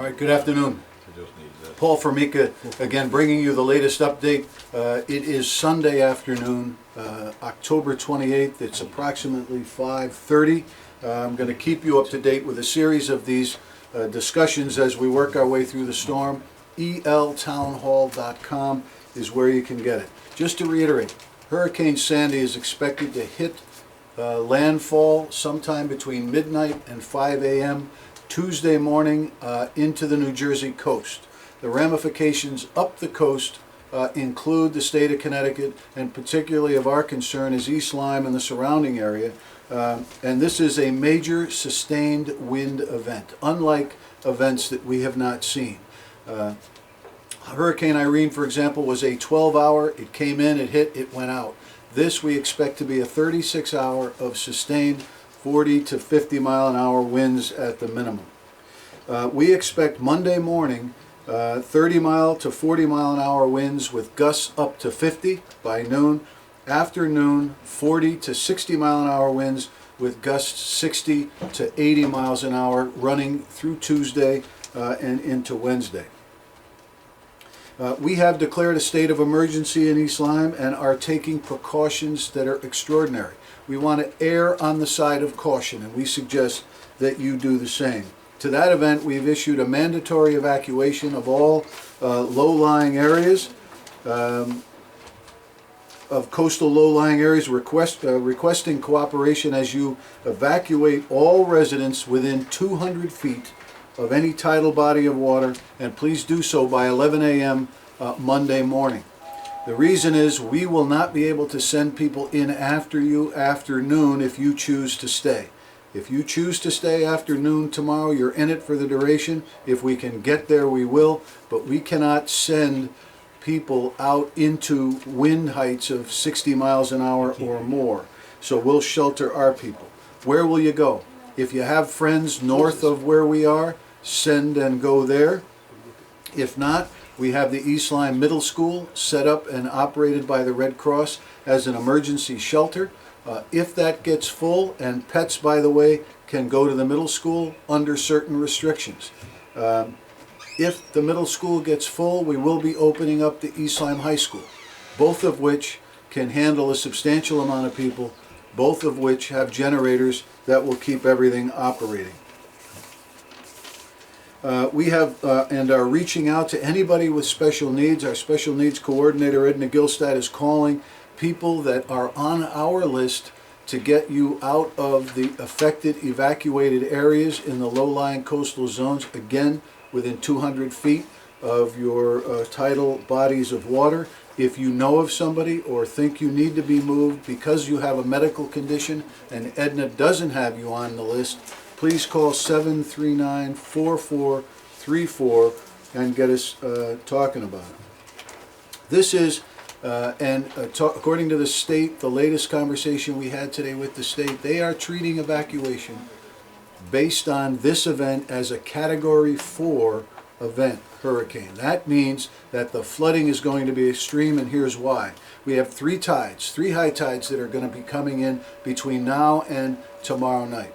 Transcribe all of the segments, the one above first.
right, good afternoon. Paul Formica, again, bringing you the latest update. It is Sunday afternoon, October 28th. It's approximately 5:30. I'm going to keep you up to date with a series of these discussions as we work our way through the storm. eltownhall.com is where you can get it. Just to reiterate, Hurricane Sandy is expected to hit landfall sometime between midnight and 5 a.m. Tuesday morning into the New Jersey coast. The ramifications up the coast include the state of Connecticut, and particularly of our concern is East Lyme and the surrounding area. And this is a major sustained wind event, unlike events that we have not seen. Hurricane Irene, for example, was a 12-hour. It came in, it hit, it went out. This we expect to be a 36-hour of sustained 40 to 50 mile an hour winds at the minimum. We expect Monday morning 30 mile to 40 mile an hour winds with gusts up to 50 by noon. Afternoon, 40 to 60 mile an hour winds with gusts 60 to 80 miles an hour running through Tuesday and into Wednesday. We have declared a state of emergency in East Lyme and are taking precautions that are extraordinary. We want to err on the side of caution, and we suggest that you do the same. To that event, we've issued a mandatory evacuation of all low-lying areas, of coastal low-lying areas, requesting cooperation as you evacuate all residents within 200 feet of any tidal body of water, and please do so by 11 a.m. Monday morning. The reason is we will not be able to send people in after you after noon if you choose to stay. If you choose to stay after noon tomorrow, you're in it for the duration. If we can get there, we will, but we cannot send people out into wind heights of 60 miles an hour or more. So we'll shelter our people. Where will you go? If you have friends north of where we are, send and go there. If not, we have the East Lyme Middle School set up and operated by the Red Cross as an emergency shelter. If that gets full, and pets, by the way, can go to the middle school under certain restrictions. If the middle school gets full, we will be opening up the East Lyme High School, both of which can handle a substantial amount of people, both of which have generators that will keep everything operating. We have and are reaching out to anybody with special needs. Our special needs coordinator, Edna Gilstad, is calling people that are on our list to get you out of the affected, evacuated areas in the low-lying coastal zones, again, within 200 feet of your tidal bodies of water. If you know of somebody or think you need to be moved because you have a medical condition and Edna doesn't have you on the list, please call 739-4434 and get us talking about it. This is according to the state, the latest conversation we had today with the state, they are treating evacuation based on this event as a Category 4 event, hurricane. That means that the flooding is going to be extreme, and here's why. We have three high tides that are going to be coming in between now and tomorrow night.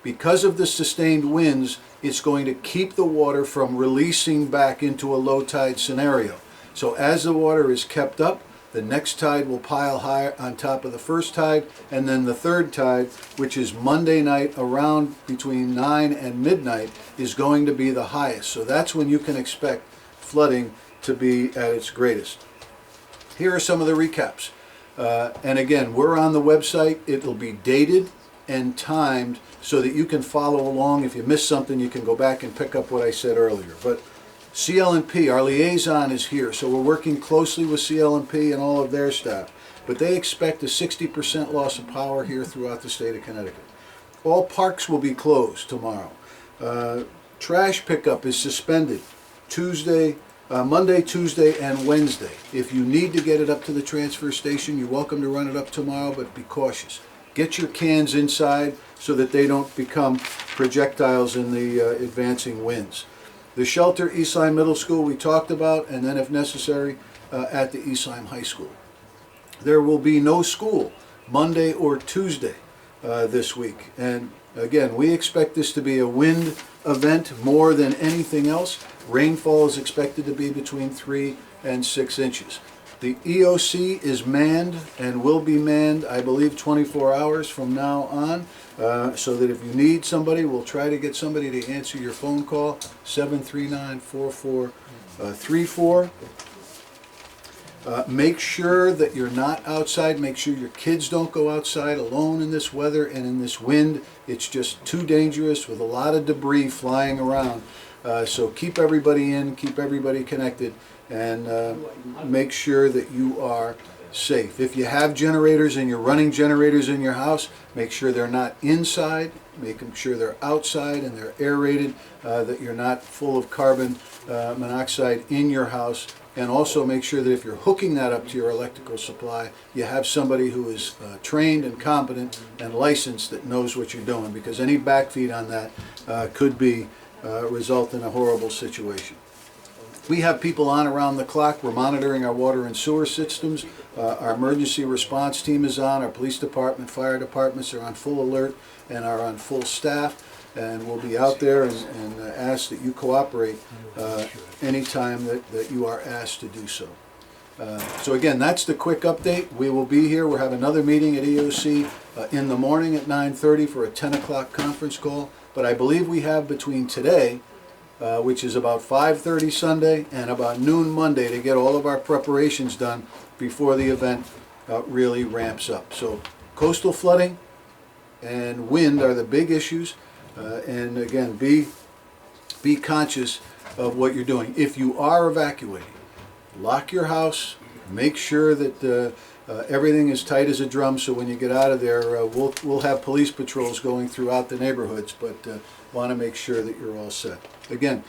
Because of the sustained winds, it's going to keep the water from releasing back into a low tide scenario. So as the water is kept up, the next tide will pile higher on top of the first tide, and then the third tide, which is Monday night around between 9 and midnight, is going to be the highest. So that's when you can expect flooding to be at its greatest. Here are some of the recaps. And again, we're on the website. It'll be dated and timed so that you can follow along. If you miss something, you can go back and pick up what I said earlier. But CL&P, our liaison, is here, so we're working closely with CL&P and all of their staff. But they expect a 60% loss of power here throughout the state of Connecticut. All parks will be closed tomorrow. Trash pickup is suspended Monday, Tuesday, and Wednesday. If you need to get it up to the transfer station, you're welcome to run it up tomorrow, but be cautious. Get your cans inside so that they don't become projectiles in the advancing winds. The shelter, East Lyme Middle School, we talked about, and then if necessary, at the East Lyme High School. There will be no school Monday or Tuesday this week, and Again, we expect this to be a wind event more than anything else. Rainfall is expected to be between 3 and 6 inches. The EOC is manned and will be manned, I believe, 24 hours from now on, so that if you need somebody, we'll try to get somebody to answer your phone call, 739-4434. Make sure that you're not outside. Make sure your kids don't go outside alone in this weather and in this wind. It's just too dangerous with a lot of debris flying around. So keep everybody in, keep everybody connected, and make sure that you are safe. If you have generators and you're running generators in your house, make sure they're not inside. Make sure they're outside and they're aerated, that you're not full of carbon monoxide in your house. And also make sure that if you're hooking that up to your electrical supply, you have somebody who is trained and competent and licensed that knows what you're doing, because any backfeed on that could be result in a horrible situation. We have people on around the clock. We're monitoring our water and sewer systems. Our emergency response team is on. Our police department, fire departments are on full alert and are on full staff. And we'll be out there and ask that you cooperate anytime that you are asked to do so. So again, that's the quick update. We will be here. We'll have another meeting at EOC in the morning at 9:30 for a 10 o'clock conference call. But I believe we have between today, which is about 5:30 Sunday, and about noon Monday to get all of our preparations done before the event really ramps up. So coastal flooding and wind are the big issues. And again, be conscious of what you're doing. If you are evacuating, lock your house. Make sure that everything is tight as a drum, so when you get out of there, we'll have police patrols going throughout the neighborhoods, but want to make sure that you're all set. Again,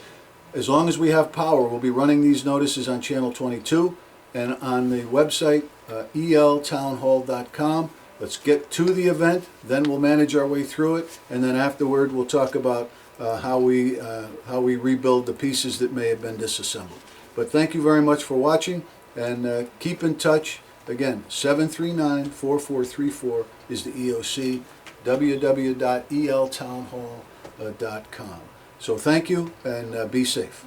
as long as we have power, we'll be running these notices on Channel 22 and on the website eltownhall.com. Let's get to the event, then we'll manage our way through it, and then afterward we'll talk about how we rebuild the pieces that may have been disassembled. But thank you very much for watching, and keep in touch. Again, 739-4434 is the EOC, www.eltownhall.com. So thank you, and be safe.